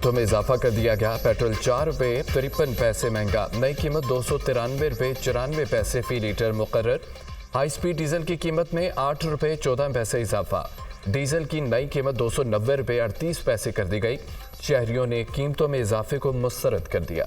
कीमतों में इजाफा कर दिया गया। पेट्रोल 4 रुपये 53 पैसे महंगा, नई कीमत 293 रुपये 94 पैसे फी लीटर मुकर्रर। हाई स्पीड डीजल की कीमत में 8 रुपये 14 पैसे इजाफा, डीजल की नई कीमत 290 रुपये 38 पैसे कर दी गई। शहरियों ने कीमतों में इजाफे को मुस्तरद कर दिया।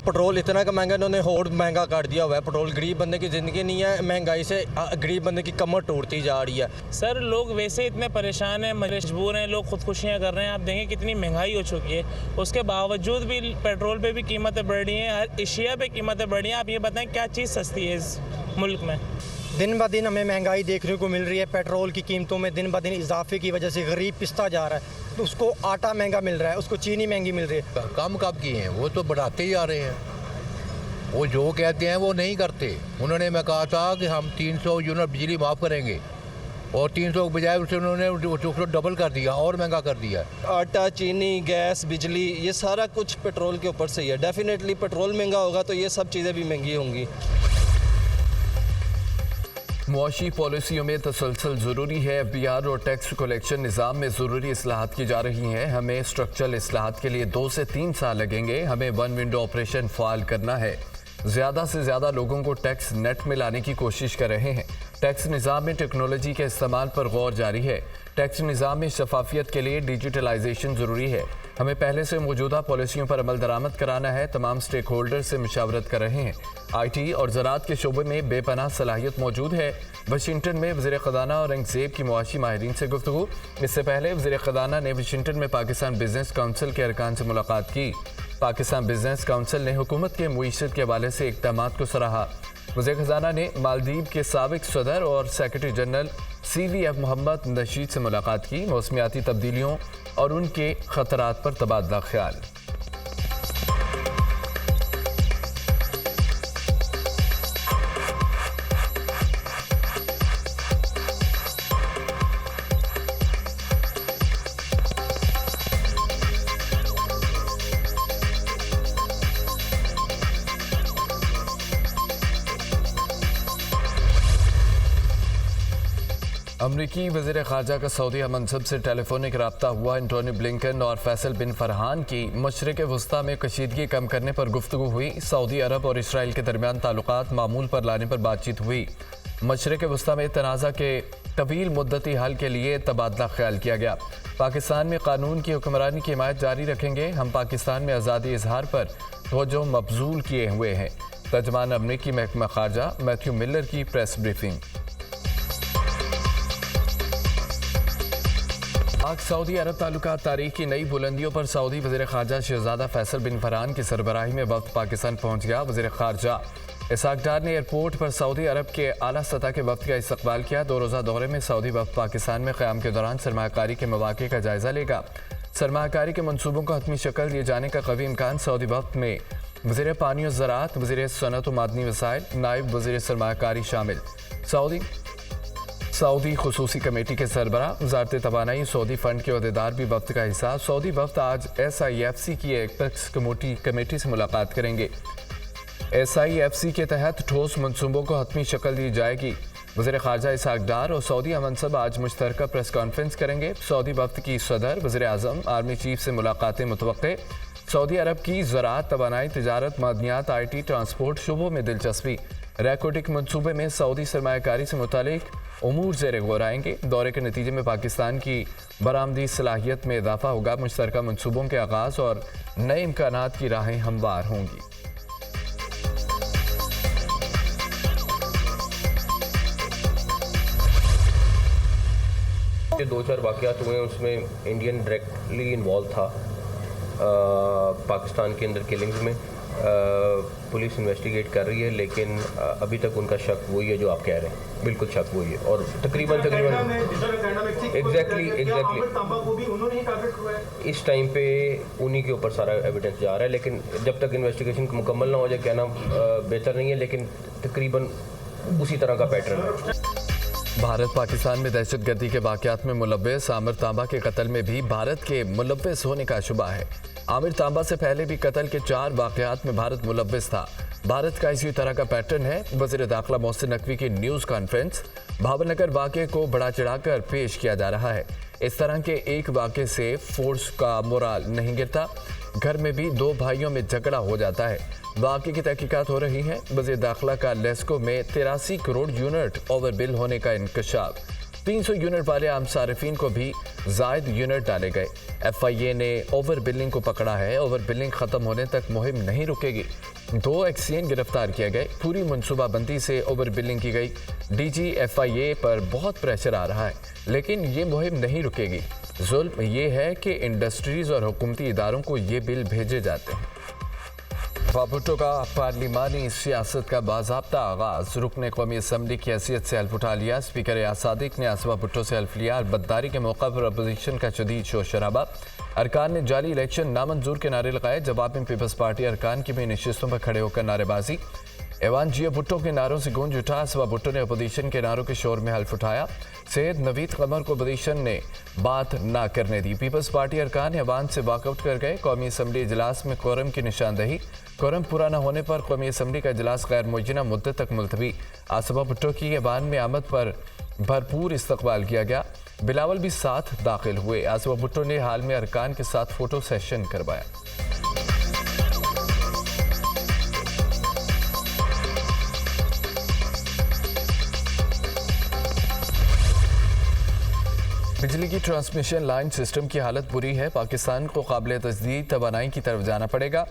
पेट्रोल इतना का महंगा, इन्होंने और महंगा कर दिया हुआ है। पेट्रोल गरीब बंदे की ज़िंदगी नहीं है, महंगाई से गरीब बंदे की कमर टूटती जा रही है। सर लोग वैसे इतने परेशान हैं, मजबूर हैं, लोग खुदकुशियाँ कर रहे हैं। आप देखें कितनी महंगाई हो चुकी है, उसके बावजूद भी पेट्रोल पे भी कीमतें बढ़ रही हैं, हर एशिया पे कीमतें बढ़ रही हैं। आप ये बताएं क्या चीज़ सस्ती है इस मुल्क में? दिन ब दिन हमें महंगाई देखने को मिल रही है। पेट्रोल की कीमतों में दिन ब दिन इजाफे की वजह से गरीब पिसता जा रहा है। तो उसको आटा महंगा मिल रहा है, उसको चीनी महंगी मिल रही है। कम कब किए हैं, वो तो बढ़ाते ही आ रहे हैं। वो जो कहते हैं वो नहीं करते। उन्होंने मैं कहा था कि हम 300 यूनिट बिजली माफ़ करेंगे और 300 के बजाय उससे उन्होंने उसको डबल कर दिया और महंगा कर दिया। आटा, चीनी, गैस, बिजली, ये सारा कुछ पेट्रोल के ऊपर से ही है। डेफिनेटली पेट्रोल महंगा होगा तो ये सब चीज़ें भी महंगी होंगी। मुआशी पॉलिसियों में तसलसल ज़रूरी है। एफबीआर और टैक्स कलेक्शन निज़ाम में ज़रूरी इस्लाहात की जा रही हैं। हमें स्ट्रक्चरल इस्लाहात के लिए 2 से 3 साल लगेंगे। हमें वन विंडो ऑपरेशन फ़ाल करना है। ज़्यादा से ज़्यादा लोगों को टैक्स नेट में लाने की कोशिश कर रहे हैं। टैक्स निज़ाम में टेक्नोलॉजी के इस्तेमाल पर गौर जारी है। टैक्स निज़ाम में शफाफियत के लिए डिजिटलाइजेशन ज़रूरी है। हमें पहले से मौजूदा पॉलिसियों पर अमल दरामद कराना है। तमाम स्टेक होल्डर से मशावरत कर रहे हैं। IT और ज़राअत के शोबे में बेपनाह सलाहियत मौजूद है। वाशिंगटन में वज़ीर ख़ज़ाना औरंगज़ेब की मुआशी माहिरीन से गुफ्तगू। इससे पहले वज़ीर ख़ज़ाना ने वाशिंगटन में पाकिस्तान बिजनेस काउंसिल के अरकान से मुलाकात की। पाकिस्तान बिजनेस काउंसिल ने हुकूमत के मुईशत के हवाले से इक़दामात को सराहा। वज़ीर ख़ज़ाना ने मालदीव के साबिक़ सदर और secretary general CVF Mohamed Nasheed से मुलाकात की। मौसमियाती तब्दीलियों और उनके ख़तरात पर तबादला ख्याल। अमरीकी वज़ीर ख़ारजा का सऊदी मनसब से टेलीफोनिक रब्ता हुआ। एंटोनी ब्लिंकन और फैसल बिन फरहान की मशरिक़ वस्ता में कशीदगी कम करने पर गुफ्तगू हुई। सऊदी अरब और इसराइल के दरमियान ताल्लुकात मामूल पर लाने पर बातचीत हुई। मशरिक़ वस्ता में तनाज़ा के तवील मुद्दती हल के लिए तबादला ख्याल किया गया। पाकिस्तान में कानून की हुक्मरानी की हिमायत जारी रखेंगे। हम पाकिस्तान में आज़ादी इजहार पर तवज्जो मबजूल किए हुए हैं। तर्जमान अमरीकी महकमा ख़ारजा मैथ्यू मिलर की प्रेस ब्रीफिंग। आज सऊदी अरब ताल्लुकात तारीख की नई बुलंदियों पर सऊदी वज़ीर ख़ारजा शहज़ादा फैसल बिन फरहान की सरबराही में वफ़द पाकिस्तान पहुँच गया। वज़ीर ख़ारजा इसहाक डार ने एयरपोर्ट पर सऊदी अरब के आला सतह के वफ़द का इस्तकबाल किया। 2 रोज़ा दौरे में सऊदी वफ़द पाकिस्तान में क़याम के दौरान सरमायाकारी के मौक़े का जायज़ा लेगा। सरमायाकारी के मनसूबों को हतमी शक्ल दिए जाने का कवी इम्कान। सऊदी वफ़द में वज़ीर पानी और ज़राअत, वज़ीर सनअत व मादनी वसाइल, नायब वज़ीर सरमायाकारी शामिल। सऊदी खुसूसी कमेटी के सरबराह, वज़ारत तवानाई, सऊदी फंड के अहदेदार भी वफ़द का हिस्सा। सऊदी वफ़द आज SIFC की एक्सपर्ट्स कमेटी से मुलाकात करेंगे। SIFC के तहत ठोस मनसूबों को हतमी शक्ल दी जाएगी। वज़ीर ख़ारजा इसहाक डार और सऊदी मनसब आज मुश्तरका प्रेस कॉन्फ्रेंस करेंगे। सऊदी वफ़द की सदर, वज़ीर आज़म, आर्मी चीफ से मुलाकातें मुतवक्के। सऊदी अरब की ज़राअत, तवानाई, तिजारत, मादनियात, IT, ट्रांसपोर्ट शोबों में दिलचस्पी। रैकोटिक मनसूबे में सऊदी सरमायाकारी से मुतालिक उमूर ज़ेर गौर आएंगे। दौरे के नतीजे में पाकिस्तान की बरामदी सलाहियत में इजाफा होगा। मुश्तरका मनसूबों के आगाज़ और नए इम्कानात की राहें हमवार होंगी। के 2-4 वाक़यात हुए हैं, उसमें इंडियन डायरेक्टली इन्वॉल्व था। पाकिस्तान के अंदर किलिंग्स में पुलिस इन्वेस्टिगेट कर रही है, लेकिन अभी तक उनका शक वही है जो आप कह रहे हैं। बिल्कुल शक वही है और तकरीबन एग्जैक्टली इस टाइम पे उन्हीं के ऊपर सारा एविडेंस जा रहा है। लेकिन जब तक इन्वेस्टिगेशन मुकम्मल ना हो जाए कहना बेहतर नहीं है, लेकिन तकरीबन उसी तरह का पैटर्न है। भारत पाकिस्तान में दहशतगर्दी के वाक़यात में मुलव्वस आमिर तांबा के कत्ल में भी भारत के मुलव्वस होने का शुबा है। आमिर तांबा से पहले भी कत्ल के 4 वाक़यात में भारत मुलव्वस था। भारत का इसी तरह का पैटर्न है। वज़ीर दाखिला मोहसिन नकवी की न्यूज़ कॉन्फ्रेंस, भावनगर वाक़े को बढ़ा चढ़ाकर पेश किया जा रहा है। इस तरह के एक वाक़े से फोर्स का मोराल नहीं गिरता, घर में भी दो भाइयों में झगड़ा हो जाता है। वाक़े की तहकीकात हो रही है। वज़ीर दाखिला का लेस्को में 83 करोड़ यूनिट ओवर बिल होने का इंकशाफ, 300 यूनिट वाले आम सारिफीन को भी ज़ायद यूनिट डाले गए। FIA ने ओवर बिलिंग को पकड़ा है। ओवर बिलिंग ख़त्म होने तक मुहिम नहीं रुकेगी। 2 एक्सियन गिरफ्तार किए गए। पूरी मनसूबाबंदी से ओवर बिलिंग की गई। DG FIA पर बहुत प्रेशर आ रहा है, लेकिन ये मुहिम नहीं रुकेगी। जुल्म ये है कि इंडस्ट्रीज़ और हुकूमती इदारों को ये बिल भेजे जाते हैं। भुट्टो का पार्लिमानी सियासत का बाज़ाब्ता आगाज़, रुकने कौमी असम्बली की हैसियत से हल्फ उठा लिया। स्पीकर या सादिक ने आसिफा भुट्टो से हल्फ लिया। बददारी के मौका पर अपोजिशन का शदीद शोर शराबा, अरकान ने जाली इलेक्शन नामंजूर के नारे लगाए। जवाब में पीपल्स पार्टी अरकान की भी नशिस्तों पर खड़े होकर नारेबाजी। ऐवान जिया भुट्टो के नारों से गूंज उठा। आसिफा भुट्टो ने अपोजिशन के नारों के शोर में हल्फ उठाया। सैयद नवीद कमर को अपोजिशन ने बात ना करने दी। पीपल्स पार्टी अरकान ऐवान से वॉकआउट कर गए। कौमी असम्बली इजलास में कोरम की निशानदही, कोरम पूरा न होने पर कौमी असम्बली का इजलास गैर मुअज्जला मुद्दत तक मुलतवी। आसिफा भुट्टो की ऐवान में आमद पर भरपूर इस्तकबाल किया गया। बिलावल भी साथ दाखिल हुए। आसिफा भुट्टो ने हाल में अरकान के साथ फोटो सेशन करवाया। बिजली की ट्रांसमिशन लाइन सिस्टम की हालत बुरी है। पाकिस्तान को काबिल तजदीद तवानाई की तरफ जाना पड़ेगा।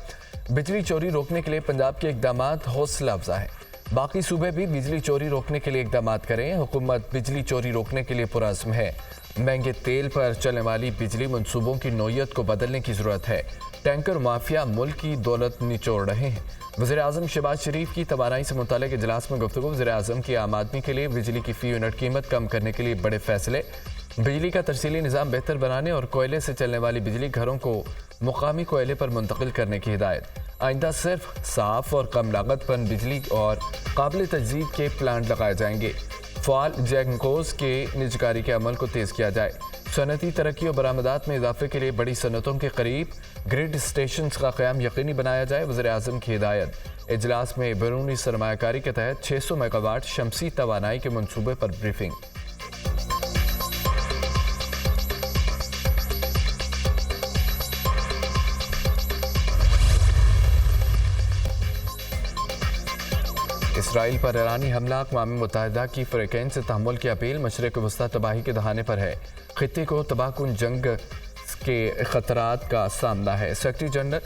बिजली चोरी रोकने के लिए पंजाब के इक़दामात हौसला अफजा है। बाकी सूबे भी बिजली चोरी रोकने के लिए इक़दामात करें। हुकूमत बिजली चोरी रोकने के लिए पुरअज़्म है। महंगे तेल पर चलने वाली बिजली मनसूबों की नोयत को बदलने की ज़रूरत है। टैंकर माफिया मुल्क की दौलत निचोड़ रहे हैं। वज़ीर आज़म शहबाज शरीफ की तवानाई से मुताल्लिक़ इजलास में गुफ्तगू। वज़ीर आज़म की आम आदमी के लिए बिजली की फ़ी यूनिट कीमत कम करने के लिए बड़े फैसले। बिजली का तरसीली निज़ाम बेहतर बनाने और कोयले से चलने वाली बिजली घरों को मुकामी कोयले पर मुंतकिल करने की हिदायत। आइंदा सिर्फ साफ़ और कम लागत पर बिजली और काबिल तजदीद के प्लांट लगाए जाएंगे। फ़ाल जैंकोज़ के निजकारी के अमल को तेज़ किया जाए। सनती तरक्की और बरामदात में इजाफे के लिए बड़ी सनतों के करीब ग्रिड स्टेशन का क़याम यकीनी बनाया जाए। वज़ीर आज़म की हिदायत। इजलास में बैरूनी सरमायाकारी के तहत 600 मेगावाट शमसी तवानाई के मनसूबे पर ब्रीफिंग। इसराइल पर ईरानी हमला, अक़वाम मुत्तहिदा की फ़िलिपाइन से तहम्मुल की अपील। मशरिक़ वस्ता तबाही के दहाने पर है। खित्ते को तबाहकुन जंग के ख़तरात का सामना है। Secretary general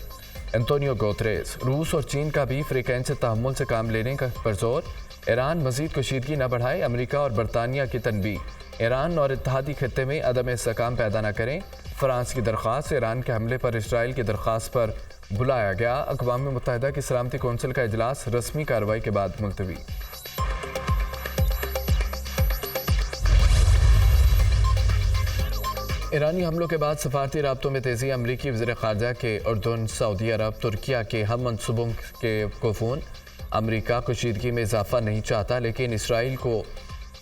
Antonio Guterres. रूस और चीन का भी फ़िलिपाइन से तहम्मुल से काम लेने का पर जोर। ईरान मज़ीद कशीदगी न बढ़ाए। अमेरिका और बरतानिया की तनबीह। ईरान और इत्तेहादी खित्ते में अदम इस्तेहकाम पैदा न करें। फ़्रांस की दरख्वास्त। ईरान के हमले पर इसराइल की दरख्वास्त पर बुलाया गया। अक़वाम मुत्तहिदा की सलामती कौंसिल का इजलास रस्मी कार्रवाई के बाद मुलतवी। ईरानी हमलों के बाद सफारती राब्तों में तेज़ी। अमरीकी वज़ीर ख़ारजा के उर्दन, सऊदी अरब, तुर्किया के हम मनसूबों को फ़ोन। अमरीका कशीदगी में इजाफा नहीं चाहता, लेकिन इसराइल को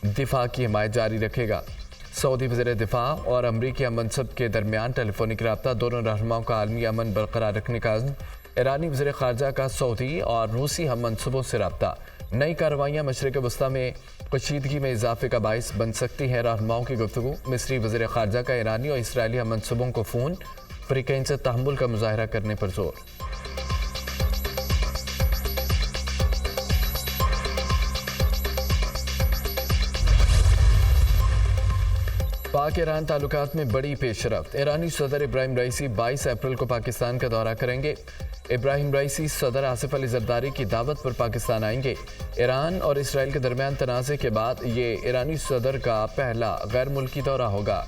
दिफा की हिमायत जारी रखेगा। सऊदी वज़ीर दिफा और अमरीकी हम मनसब के दरमियान टेलीफोनिक रब्ता। दोनों रहनुमाओं का आलमी अमन बरकरार रखने का अज़्म। ईरानी वज़ीर ख़ारजा का सऊदी और रूसी हम मनसूबों से रब्ता। नई कार्रवाइयाँ मशरिक़ वस्ता में कशीदगी में इजाफे का बाइस बन सकती हैं। रहनुमाओं की गुफ्तगू। मिस्री वज़ीर ख़ारजा का ईरानी और इसराइली हम मनसूबों को फ़ोन। फ़िलिपाइन से तहम्मुल का मुज़ाहरा करने पर जोर। पाक ईरान ताल्लुकात में बड़ी पेशरफ्त। ईरानी सदर इब्राहिम रईसी 22 अप्रैल को पाकिस्तान का दौरा करेंगे। इब्राहिम रईसी सदर आसिफ अली जरदारी की दावत पर पाकिस्तान आएंगे। ईरान और इसराइल के दरमियान तनाज़े के बाद ये ईरानी सदर का पहला गैर मुल्की दौरा होगा।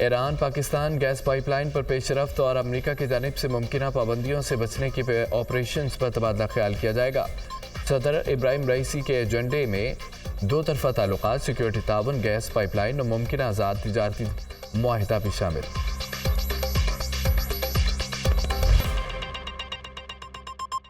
ईरान पाकिस्तान गैस पाइपलाइन पर पेशरफ्त और अमरीका की जानिब से मुमकिना पाबंदियों से बचने की ऑपरेशन पर तबादला ख्याल किया जाएगा। सदर इब्राहिम रईसी के एजेंडे में दो तरफा ताल्लुकात, सिक्योरिटी ताउन, गैस पाइपलाइन और मुमकिन आज़ाद तिजारती मुआहिदा भी शामिल।